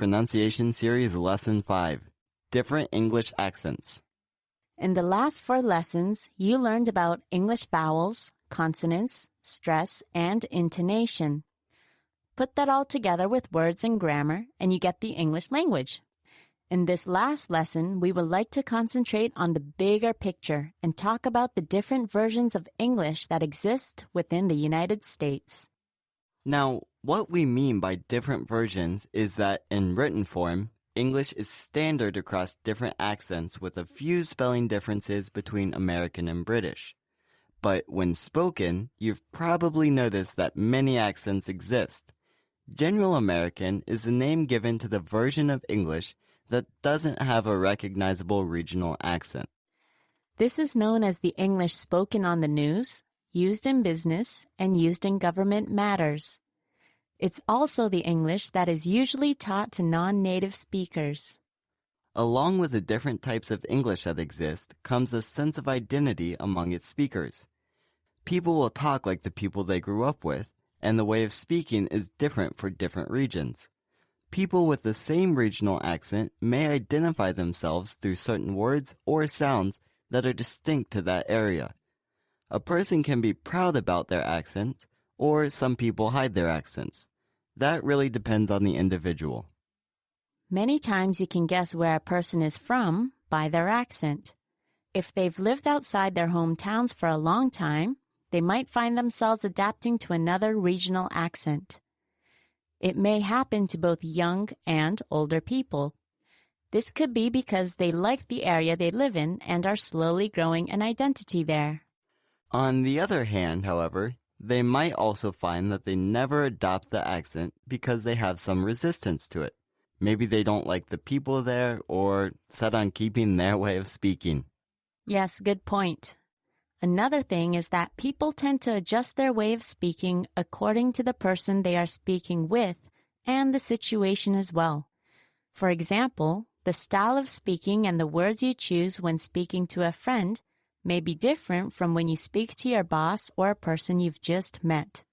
Pronunciation Series Lesson 5, Different English Accents. In the last 4 lessons, you learned about English vowels, consonants, stress, and intonation. Put that all together with words and grammar, and you get the English language. In this last lesson, we would like to concentrate on the bigger picture and talk about the different versions of English that exist within the United States. Now, what we mean by different versions is that in written form, English is standard across different accents with a few spelling differences between American and British. But when spoken, you've probably noticed that many accents exist. General American is the name given to the version of English that doesn't have a recognizable regional accent. This is known as the English spoken on the news, used in business, and used in government matters. It's also the English that is usually taught to non-native speakers. Along with the different types of English that exist comes a sense of identity among its speakers. People will talk like the people they grew up with, and the way of speaking is different for different regions. People with the same regional accent may identify themselves through certain words or sounds that are distinct to that area. A person can be proud about their accent, or some people hide their accents. That really depends on the individual. Many times you can guess where a person is from by their accent. If they've lived outside their hometowns for a long time, they might find themselves adapting to another regional accent. It may happen to both young and older people. This could be because they like the area they live in and are slowly growing an identity there. On the other hand, however, they might also find that they never adopt the accent because they have some resistance to it. Maybe they don't like the people there or set on keeping their way of speaking. Yes, good point. Another thing is that people tend to adjust their way of speaking according to the person they are speaking with and the situation as well. For example, the style of speaking and the words you choose when speaking to a friend may be different from when you speak to your boss or a person you've just met.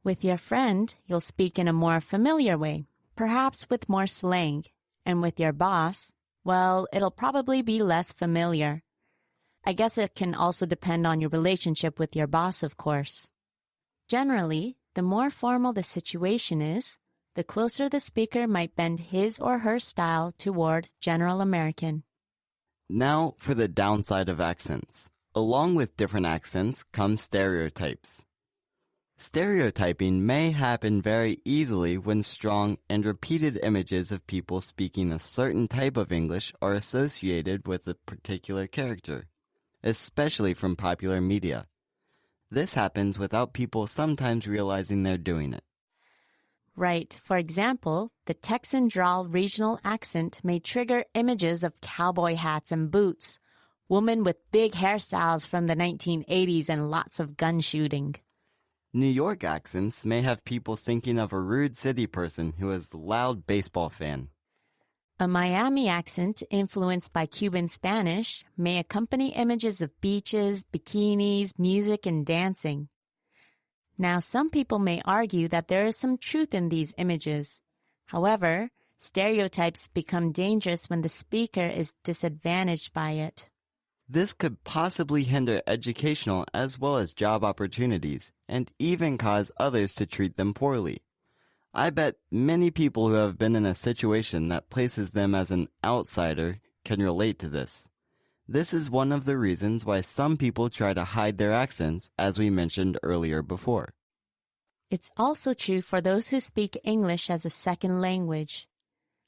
With your friend, you'll speak in a more familiar way, perhaps with more slang. And with your boss, well, it'll probably be less familiar. I guess it can also depend on your relationship with your boss, of course. Generally, the more formal the situation is, the closer the speaker might bend his or her style toward General American. Now for the downside of accents. Along with different accents come stereotypes. Stereotyping may happen very easily when strong and repeated images of people speaking a certain type of English are associated with a particular character, especially from popular media. This happens without people sometimes realizing they're doing it. Right. For example, the Texan drawl regional accent may trigger images of cowboy hats and boots, women with big hairstyles from the 1980s, and lots of gun shooting. New York accents may have people thinking of a rude city person who is a loud baseball fan. A Miami accent influenced by Cuban Spanish may accompany images of beaches, bikinis, music, and dancing. Now, some people may argue that there is some truth in these images. However, stereotypes become dangerous when the speaker is disadvantaged by it. This could possibly hinder educational as well as job opportunities, and even cause others to treat them poorly. I bet many people who have been in a situation that places them as an outsider can relate to this. This is one of the reasons why some people try to hide their accents, as we mentioned earlier before. It's also true for those who speak English as a second language.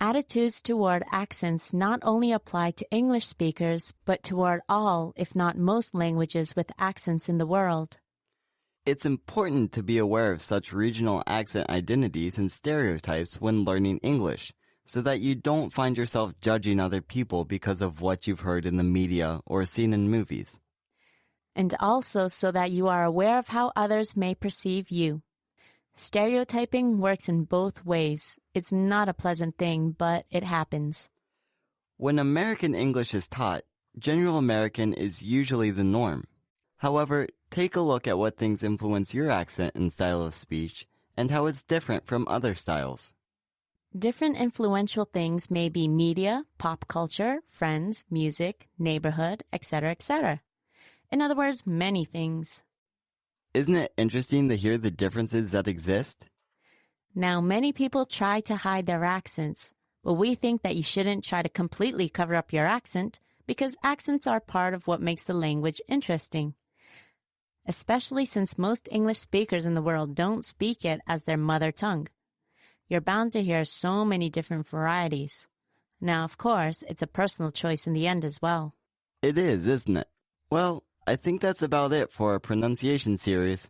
Attitudes toward accents not only apply to English speakers, but toward all, if not most, languages with accents in the world. It's important to be aware of such regional accent identities and stereotypes when learning English, so that you don't find yourself judging other people because of what you've heard in the media or seen in movies. And also so that you are aware of how others may perceive you. Stereotyping works in both ways. It's not a pleasant thing, but it happens. When American English is taught, General American is usually the norm. However, take a look at what things influence your accent and style of speech, and how it's different from other styles. Different influential things may be media, pop culture, friends, music, neighborhood, etc., etc. In other words, many things. Isn't it interesting to hear the differences that exist? Now, many people try to hide their accents, but we think that you shouldn't try to completely cover up your accent because accents are part of what makes the language interesting. Especially since most English speakers in the world don't speak it as their mother tongue. You're bound to hear so many different varieties. Now, of course, it's a personal choice in the end as well. It is, isn't it? Well, I think that's about it for our pronunciation series.